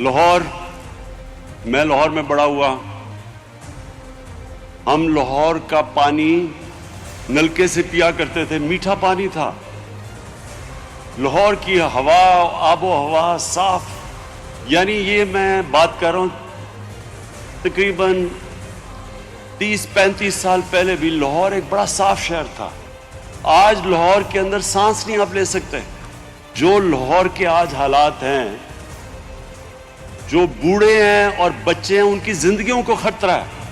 लाहौर, मैं लाहौर में बड़ा हुआ। हम लाहौर का पानी नलके से पिया करते थे, मीठा पानी था। लाहौर की हवा, आबो हवा साफ, यानी ये मैं बात कर रहा हूं तकरीबन 30-35 साल पहले भी लाहौर एक बड़ा साफ शहर था। आज लाहौर के अंदर सांस नहीं आप ले सकते। जो लाहौर के आज हालात हैं, जो बूढ़े हैं और बच्चे हैं, उनकी जिंदगियों को खतरा है।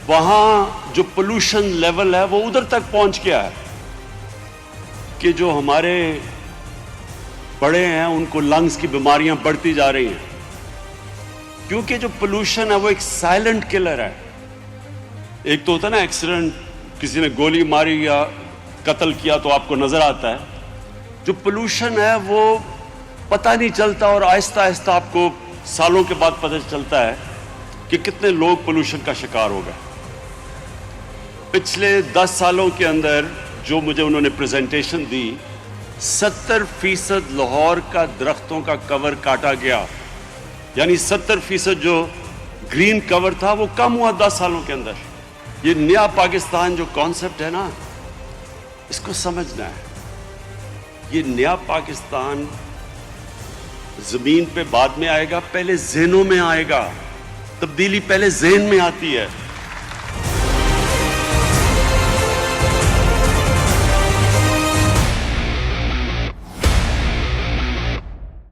वहां जो पोल्यूशन लेवल है वो उधर तक पहुंच गया है कि जो हमारे बड़े हैं उनको लंग्स की बीमारियां बढ़ती जा रही हैं, क्योंकि जो पोल्यूशन है वो एक साइलेंट किलर है। एक तो होता है ना एक्सीडेंट, किसी ने गोली मारी या कत्ल किया तो आपको नजर आता है। जो पोल्यूशन है वो पता नहीं चलता और आहिस्ता आहिस्ता आपको सालों के बाद पता चलता है कि कितने लोग पोल्यूशन का शिकार हो गए। पिछले 10 सालों के अंदर जो मुझे उन्होंने प्रेजेंटेशन दी, 70% लाहौर का दरख्तों का कवर काटा गया, यानी 70% जो ग्रीन कवर था वो कम हुआ 10 सालों के अंदर। ये नया पाकिस्तान जो कॉन्सेप्ट है ना, इसको समझना है। ये नया पाकिस्तान जमीन पे बाद में आएगा, पहले ज़हनों में आएगा। तब्दीली पहले ज़हन में आती है।